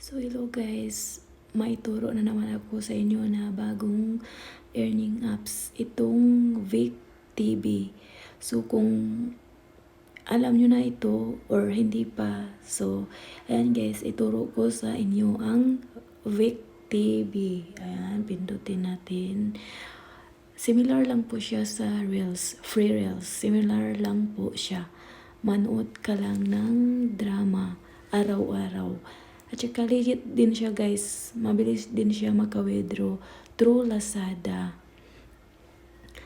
So hello guys, maituro na naman ako sa inyo na bagong earning apps itong Vic TV. So kung alam nyo na ito or hindi pa, so ayan guys, ituro ko sa inyo ang Vic TV. Ayan, pindutin natin. Similar lang po siya sa Reels, free Reels. Similar lang po siya. Manood ka lang ng drama araw-araw. At saka legit din siya guys. Mabilis din siya maka-withdraw through Lazada.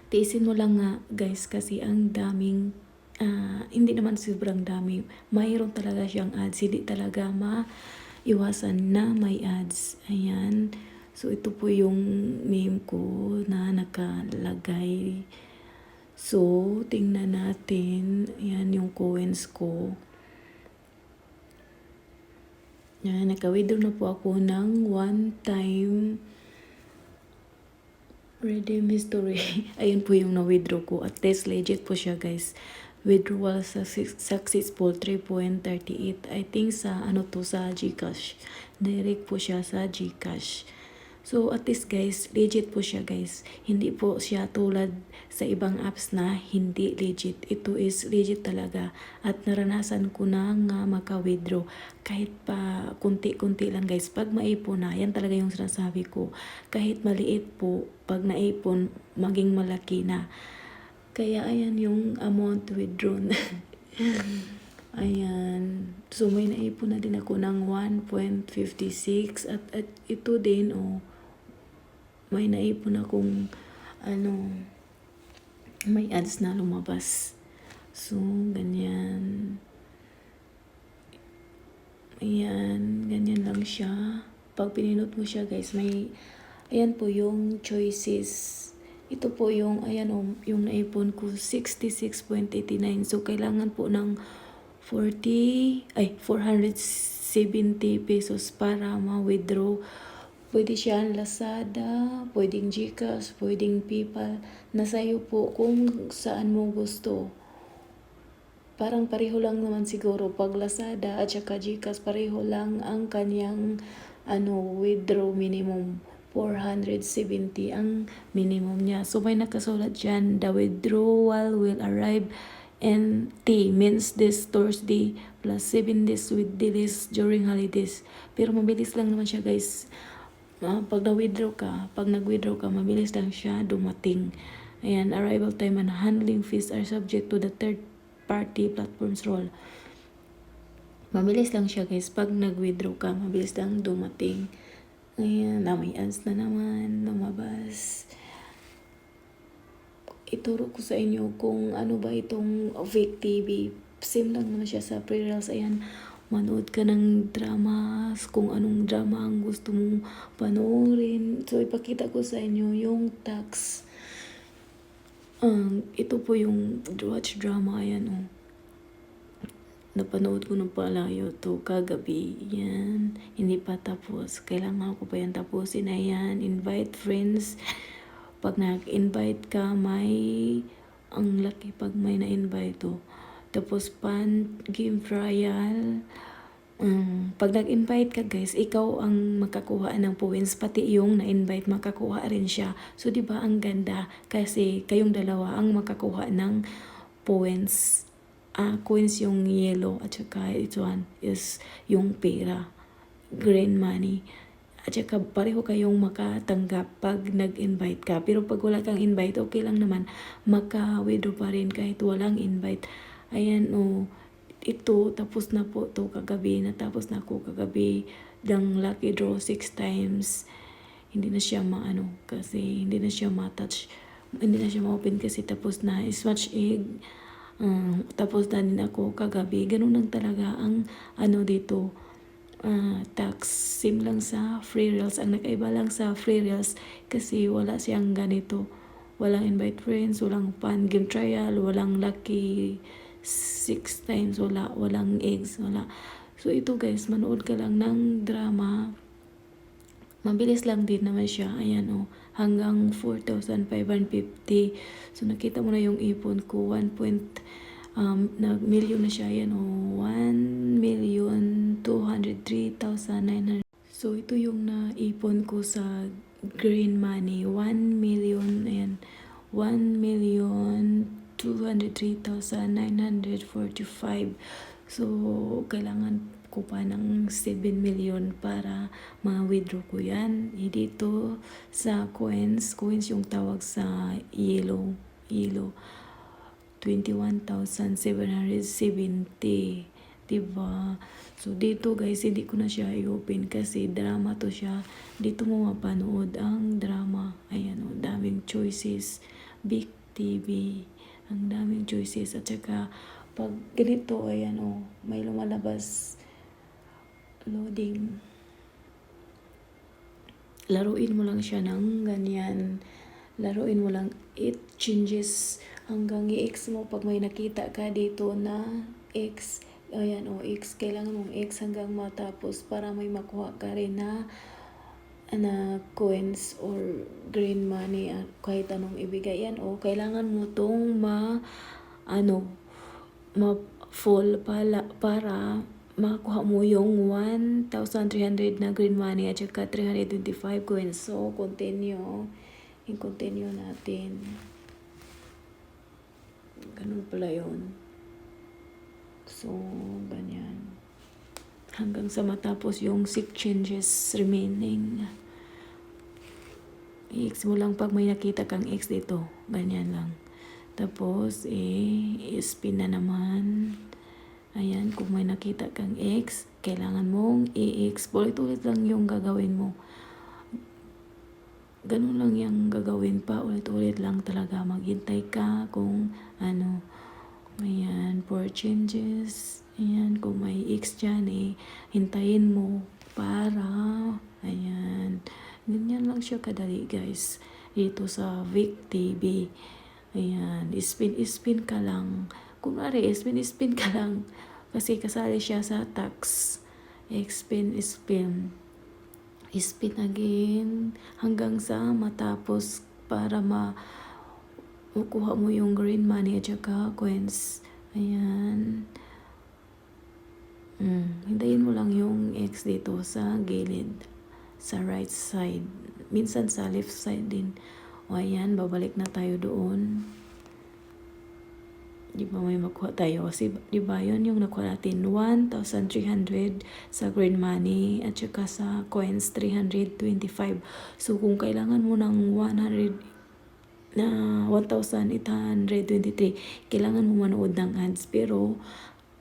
Tiisin mo lang nga guys kasi ang daming hindi naman sobrang dami. Mayroon talaga siyang ads. Hindi talaga maiwasan na may ads. Ayan. So ito po yung name ko na nakalagay. So tingnan natin. Ayan yung coins ko. Yan, naka-withdraw na po ako ng one-time redeem history. Ayun po yung na-withdraw ko. At least legit po siya guys. Withdrawal successful 3.38. I think sa ano to sa GCash. Direct po siya sa GCash. So at least guys, legit po siya guys. Hindi po siya tulad sa ibang apps na hindi legit. Ito is legit talaga. At naranasan ko na nga maka-withdraw. Kahit pa kunti-kunti lang guys. Pag maipon na, yan talaga yung sinasabi ko. Kahit maliit po, pag naipon, maging malaki na. Kaya ayan yung amount withdrawn. Ayan. So may naipon na din ako ng 1.56 at ito din may naipon akong may ads na lumabas. So ganyan. Ayan, ganyan lang siya. Pag pinindot mo siya guys, ayan po yung choices. Ito po yung, yung naipon ko, 66.89. So, kailangan po ng 470 pesos para ma-withdraw. Pwede siya Lazada, pwedeng GCash, pwedeng PayPal. Nasa iyo po kung saan mo gusto. Parang pareho lang naman siguro pag Lazada at saka GCash, pareho lang ang kanyang withdraw minimum. 470 ang minimum niya. So may nakasulat dyan, the withdrawal will arrive in T means this Thursday plus 7 days with delays during holidays. Pero mabilis lang naman siya guys. Pag nag-withdraw ka, mabilis lang siya dumating. Ayan, arrival time and handling fees are subject to the third party platform's role. Mabilis lang siya guys. Pag nag-withdraw ka, mabilis lang dumating. Ayan, may ads na naman, lumabas. Ituro ko sa inyo kung ano ba itong Vic TV. Same lang naman siya sa pre-reels. Ayan, manood ka ng dramas, kung anong drama ang gusto mong panoorin. So, ipakita ko sa inyo yung tax. Ito po yung watch drama. Ayan, napanood ko ng palayo to kagabi. Yan. Hindi pa tapos. Kailangan ko pa yan tapusin. Ayan. Invite friends. Pag nag-invite ka, ang laki pag may na-invite to. Tapos game trial. Pag nag-invite ka guys, ikaw ang makakuha ng points. Pati yung na-invite, makakuha rin siya. So, di ba ang ganda? Kasi kayong dalawa ang makakuha ng points. Coins yung yellow at saka ito is yung pera, green money. At saka pareho kayong makatanggap pag nag-invite ka. Pero pag wala kang invite, okay lang naman. Maka-withdraw pa rin kahit walang invite. Ayan ito tapos na po to kagabi. Natapos na ako kagabi. Ng lucky draw 6 times. Hindi na siya kasi hindi na siya ma-touch. Hindi na siya ma-open kasi tapos na. Smash egg. Tapos na din ako kagabi. Ganun lang talaga ang dito. Tax. Same lang sa free reels. Ang nakaiba lang sa free reels kasi wala siyang ganito. Walang invite friends, walang game trial, walang lucky 6 times, walang eggs, wala. So ito guys, manood ka lang ng drama. Mabilis lang din naman siya. Ayan hanggang 4,550. So nakita mo na yung ipon ko. Nag-million na siya. Ayan 1,203,900. So, ito yung naipon ko sa green money. 1 million, ayan. 1,203,945. So, kailangan ko pa ng 7 million para ma-withdraw ko yan. Dito sa coins yung tawag sa yellow. 21,770. Diba? So, dito guys, hindi ko na siya i-open kasi drama to siya. Dito mo mapanood ang drama. Ayan o, daming choices. Big TV. Ang daming choices. At saka, pag ganito, ayan o, may lumalabas. Loading. Laruin mo lang siya ng ganyan. Laruin mo lang. It changes hanggang i-X mo. Pag may nakita ka dito na X, ayan o, X, kailangan mong X hanggang matapos para may makuha ka rin na coins or green money, kahit anong ibigay yan o kailangan mo tong ma-full para makuha mo yung 1,300 na green money at saka 325 coins. So, i-continue natin. Ganun pala yun. So, ganyan. Hanggang sa matapos yung 6 changes remaining. I-X mo lang pag may nakita kang X dito. Ganyan lang. Tapos, i-spin na naman. Ayan, kung may nakita kang X, kailangan mong i-X. Ulit-ulit lang yung gagawin mo. Ganun lang yung gagawin pa. Ulit-ulit lang talaga. Maghintay ka kung ano. Ayan, 4 changes. Ayan, kung may X dyan, hintayin mo para, ayan. Ganyan lang siya kadali, guys. Dito sa Vic TV. Ayan, spin ka lang. Kunwari, spin ka lang. Kasi kasali siya sa tax. Spin. Spin again. Hanggang sa matapos para makuha mo yung green money at saka coins. Ayan. Hintayin mo lang yung X dito sa gilid. Sa right side. Minsan sa left side din. O ayan, babalik na tayo doon. Di ba may makuha tayo? Kasi di ba yun yung nakuha natin? 1,300 sa green money at saka sa coins 325. So kung kailangan mo ng 1,823, kailangan mo manood ng ads. Pero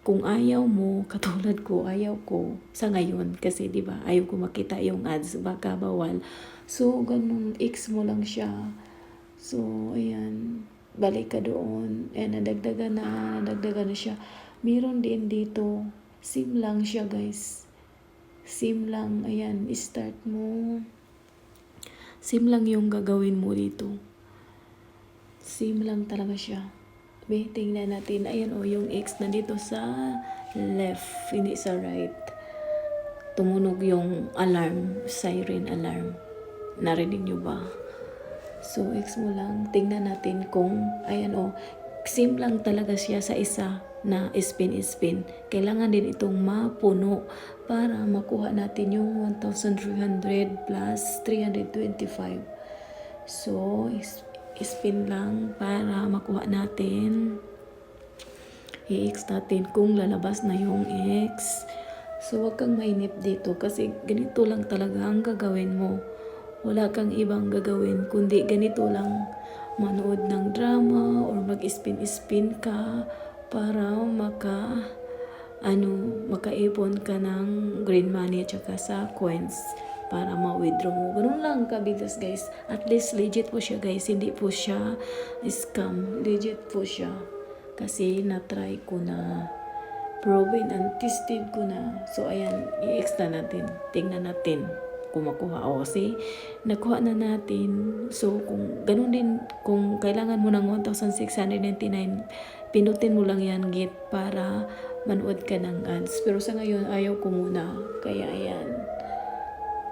kung ayaw mo, katulad ko, ayaw ko sa ngayon kasi 'di ba, ayaw ko makita yung ads, baka bawal. So ganun, X mo lang siya. So ayan, balik ka doon. Nadagdagan na siya. Meron din dito, sim lang siya guys. Sim lang, ayan, start mo. Sim lang yung gagawin mo dito. Sim lang talaga siya. Tingnan natin. Ayan o, yung X na dito sa left, hindi sa right. Tumunog yung alarm, siren alarm. Narinig nyo ba? So, X mo lang. Tingnan natin kung, ayan o, sim lang talaga siya sa isa na spin. Kailangan din itong mapuno para makuha natin yung 1,300 plus 325. So, spin lang para makuha natin. I-X natin kung lalabas na yung X. So, wag kang mainip dito kasi ganito lang talaga ang gagawin mo. Wala kang ibang gagawin kundi ganito lang. Manood ng drama or mag-spin ka para makaipon ka ng green money at saka sa coins para ma-withdraw mo. Ganun lang kabilis guys. At least legit po siya guys. Hindi po siya scam. Legit po siya. Kasi na-try ko na. Proven and tested ko na. So ayan, i-X na natin. Tingnan natin kung makuha. O kasi nakuha na natin. So kung ganun din, kung kailangan mo ng 1,699, pinutin mo lang yan git para manood ka ng ads. Pero sa ngayon, ayaw ko muna. Kaya ayan.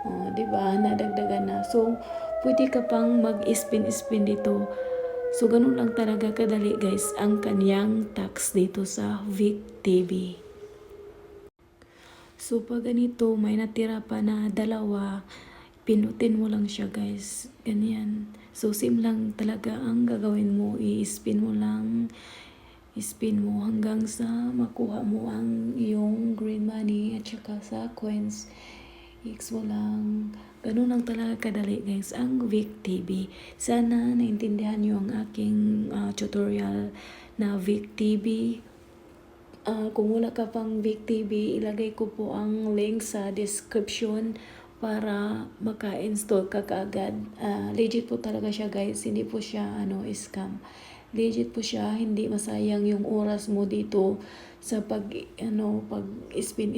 O, diba? Nadagdagan na. So, pwede ka pang mag-spin dito. So, ganun lang talaga kadali guys ang kanyang tax dito sa Vic TV. So, pag ganito, may natira pa na dalawa, pinutin mo lang siya guys. Ganyan. So, same lang talaga ang gagawin mo. I-spin mo lang. I-spin mo hanggang sa makuha mo ang iyong green money at saka sa coins. X mo lang. Ganun lang talaga kadali guys ang Vic TV. Sana naintindihan niyo ang aking tutorial na Vic TV. Kung wala ka pang Vic TV, ilagay ko po ang link sa description para maka-install ka kaagad. Legit po talaga siya guys, hindi po siya scam. Legit po siya, hindi masayang yung oras mo dito sa pag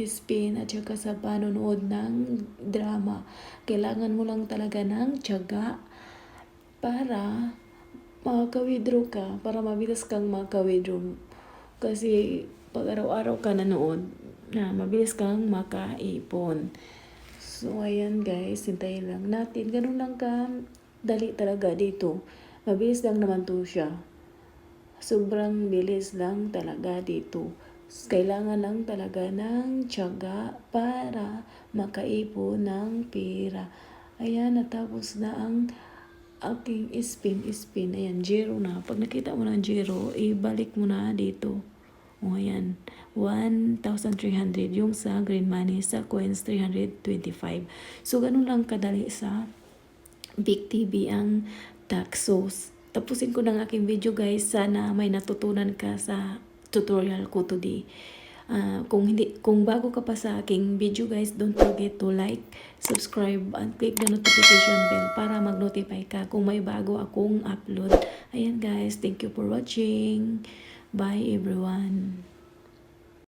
spin at saka sa panonood ng drama. Kailangan mo lang talaga ng tiyaga para maka-withdraw ka, para mabilis kang maka-withdraw. Kasi pag araw-araw ka nanood, mabilis kang makaipon. So, ayan guys, hintayin lang natin. Ganun lang ka, dali talaga dito. Mabilis lang naman to siya. Sobrang bilis lang talaga dito. Kailangan lang talaga ng tiyaga para makaipon ng pera. Ayan, natapos na ang aking spin. Ayan, zero na. Pag nakita mo ng zero, ibalik mo na dito. O ayan, 1,300 yung sa green money, sa coins 325. So, ganun lang kadali sa Big TV ang tax. So, tapusin ko ng aking video guys. Sana may natutunan ka sa tutorial ko today. Kung bago ka pa sa aking video guys, don't forget to like, subscribe, and click the notification bell para mag-notify ka kung may bago akong upload. Ayan guys, thank you for watching. Bye everyone.